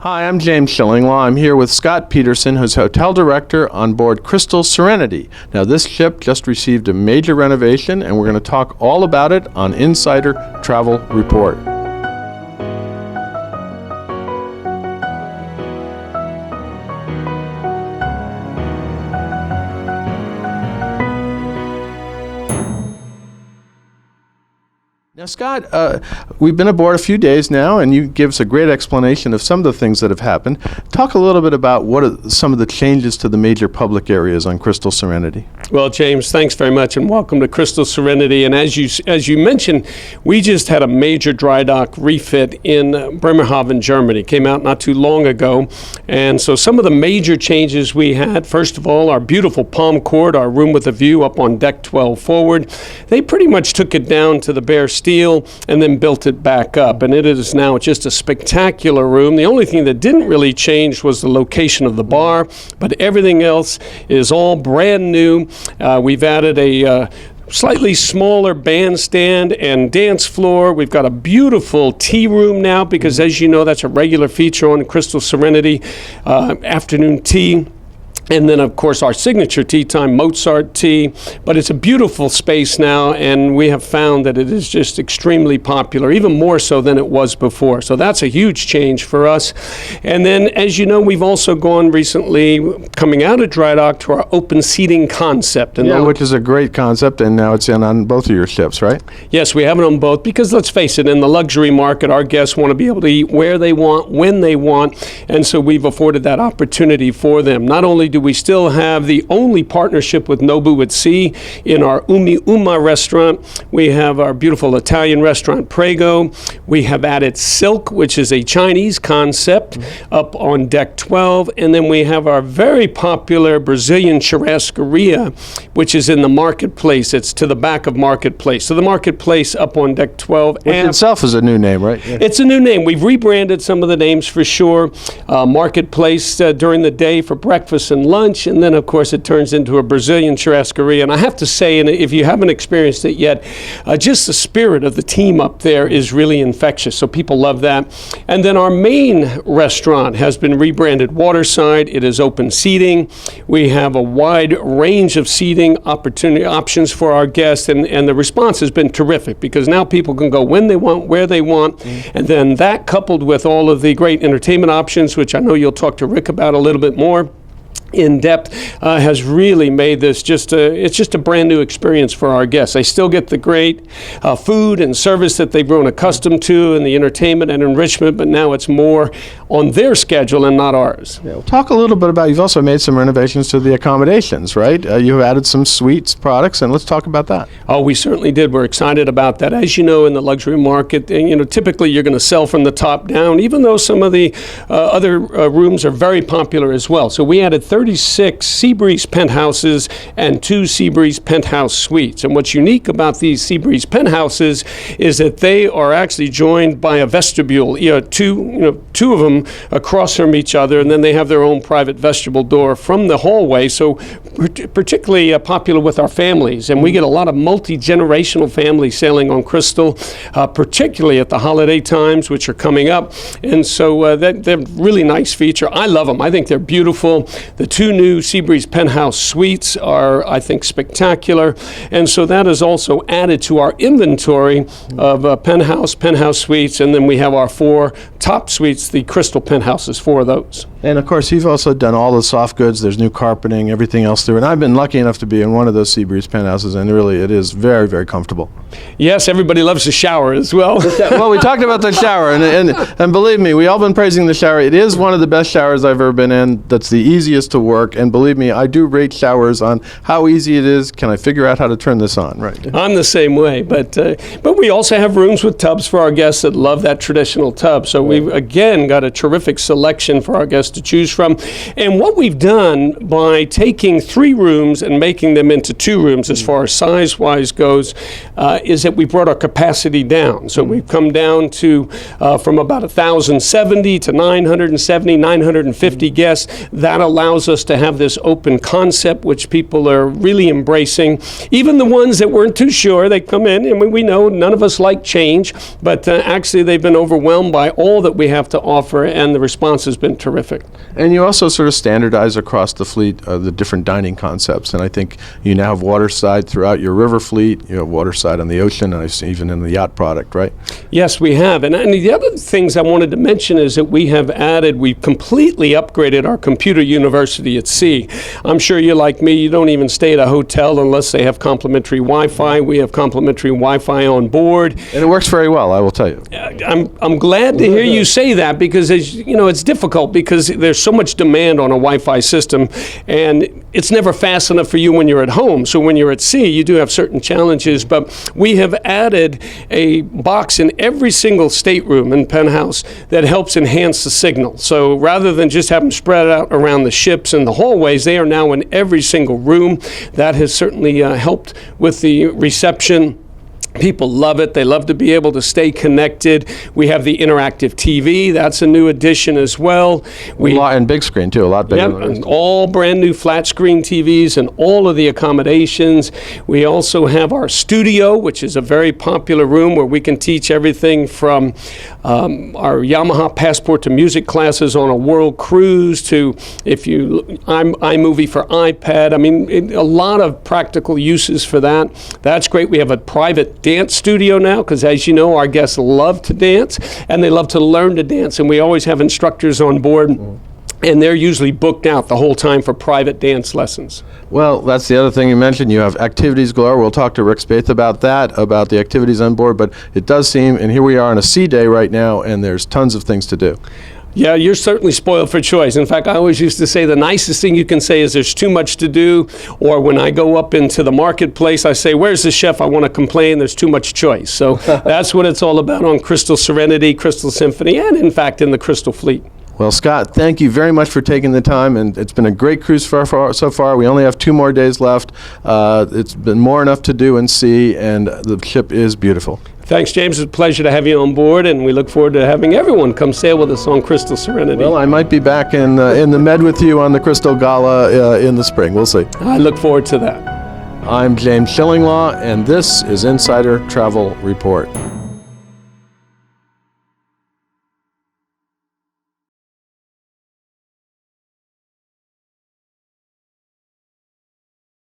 Hi, I'm James Shillinglaw. I'm here with Scott Peterson, who's hotel director on board Crystal Serenity. Now, this ship just received a major renovation, and we're going to talk all about it on Insider Travel Report. Now, Scott, we've been aboard a few days now, and you give us a great explanation of some of the things that have happened. Talk a little bit about what are some of the changes to the major public areas on Crystal Serenity. Well, James, thanks very much, and welcome to Crystal Serenity. And as you mentioned, we just had a major dry dock refit in Bremerhaven, Germany. Came out not too long ago, and so some of the major changes we had, first of all, our beautiful palm court, our room with a view up on deck 12 forward. They pretty much took it down to the bare steel and then built it back up, and it is now just a spectacular room. The only thing that didn't really change was the location of the bar, but everything else is all brand new. We've added a slightly smaller bandstand and dance floor. We've got a beautiful tea room now because, as you know, that's a regular feature on Crystal Serenity, afternoon tea. And then, of course, our signature tea time, Mozart tea. But it's a beautiful space now, and we have found that it is just extremely popular, even more so than it was before. So that's a huge change for us. And then, as you know, we've also gone recently, coming out of dry dock, to our open seating concept. And which is a great concept, and now it's in on both of your ships, right? Yes, we have it on both because, let's face it, in the luxury market, our guests want to be able to eat where they want, when they want, and so we've afforded that opportunity for them. Not only do we still have the only partnership with Nobu at Sea in our Umi Uma restaurant. We have our beautiful Italian restaurant, Prego. We have added Silk, which is a Chinese concept, up on deck 12. And then we have our very popular Brazilian churrascaria, which is in the Marketplace. It's to the back of Marketplace. So the Marketplace up on deck 12. Which itself is a new name, right? Yeah. It's a new name. We've rebranded some of the names for sure. Marketplace during the day for breakfast and lunch, and then of course it turns into a Brazilian churrascaria. And I have to say, and if you haven't experienced it yet, just the spirit of the team up there is really infectious, so people love that. And then our main restaurant has been rebranded Waterside. It is open seating. We have a wide range of seating options for our guests, and the response has been terrific because now people can go when they want, where they want, and then that coupled with all of the great entertainment options, which I know you'll talk to Rick about a little bit more in depth, has really made this it's just a brand new experience for our guests. They still get the great food and service that they've grown accustomed to, and the entertainment and enrichment, but now it's more on their schedule and not ours. Yeah, well, talk a little bit about, you've also made some renovations to the accommodations, right? You've added some suites products, and let's talk about that. Oh, we certainly did. We're excited about that. As you know, in the luxury market, typically you're going to sell from the top down, even though some of the other rooms are very popular as well. So we added 36 Seabreeze penthouses and 2 Seabreeze penthouse suites. And what's unique about these Seabreeze penthouses is that they are actually joined by a vestibule, two of them across from each other, and then they have their own private vestibule door from the hallway. So particularly popular with our families, and we get a lot of multi-generational families sailing on Crystal, particularly at the holiday times, which are coming up. And so they're really nice feature. I love them. I think they're beautiful. The 2 new Seabreeze penthouse suites are, I think, spectacular. And so that is also added to our inventory of penthouse suites. And then we have our 4 top suites, the Crystal penthouses, 4 of those. And of course, you've also done all the soft goods. There's new carpeting, everything else there. And I've been lucky enough to be in one of those Seabreeze penthouses, and really it is very, very comfortable. Yes, everybody loves the shower as well. Well, we talked about the shower, and believe me, we've all been praising the shower. It is one of the best showers I've ever been in. That's the easiest to work, and believe me, I do rate showers on how easy it is. Can I figure out how to turn this on? Right. I'm the same way, but we also have rooms with tubs for our guests that love that traditional tub. So we've again got a terrific selection for our guests us to choose from. And what we've done by taking 3 rooms and making them into 2 rooms as far as size-wise goes, is that we brought our capacity down. So we've come down to from about 1,070 to 970, 950 guests. That allows us to have this open concept, which people are really embracing. Even the ones that weren't too sure, they come in, and we know none of us like change, but actually they've been overwhelmed by all that we have to offer, and the response has been terrific. And you also sort of standardize across the fleet the different dining concepts, and I think you now have waterside throughout your river fleet. You have waterside on the ocean, and I've seen even in the yacht product, right? Yes, we have. And the other things I wanted to mention is that we've completely upgraded our computer university at sea. I'm sure you're like me, you don't even stay at a hotel unless they have complimentary Wi-Fi. We have complimentary Wi-Fi on board. And it works very well, I will tell you. I'm glad to hear you say that, because as you know, it's difficult because there's so much demand on a Wi-Fi system, and it's never fast enough for you when you're at home. So when you're at sea, you do have certain challenges, but we have added a box in every single stateroom and penthouse that helps enhance the signal. So rather than just have them spread out around the ships and the hallways, they are now in every single room. That has certainly helped with the reception. People love it. They love to be able to stay connected. We have the interactive TV. That's a new addition as well. And big screen, too, a lot bigger than and all brand new flat screen TVs and all of the accommodations. We also have our studio, which is a very popular room where we can teach everything from our Yamaha Passport to Music classes on a world cruise to iMovie for iPad. I mean, a lot of practical uses for that. That's great. We have a private dance studio now, because as you know, our guests love to dance and they love to learn to dance, and we always have instructors on board. And they're usually booked out the whole time for private dance lessons. Well, that's the other thing you mentioned. You have activities galore. We'll talk to Rick Spaeth about that, about the activities on board. But it does seem, and here we are on a sea day right now, and there's tons of things to do. Yeah, you're certainly spoiled for choice. In fact, I always used to say the nicest thing you can say is there's too much to do. Or when I go up into the marketplace, I say, where's the chef? I want to complain. There's too much choice. So that's what it's all about on Crystal Serenity, Crystal Symphony, and in fact in the Crystal Fleet. Well, Scott, thank you very much for taking the time, and it's been a great cruise so far. We only have 2 more days left. It's been more enough to do and see, and the ship is beautiful. Thanks, James. It's a pleasure to have you on board, and we look forward to having everyone come sail with us on Crystal Serenity. Well, I might be back in the Med with you on the Crystal Gala in the spring. We'll see. I look forward to that. I'm James Shillinglaw, and this is Insider Travel Report.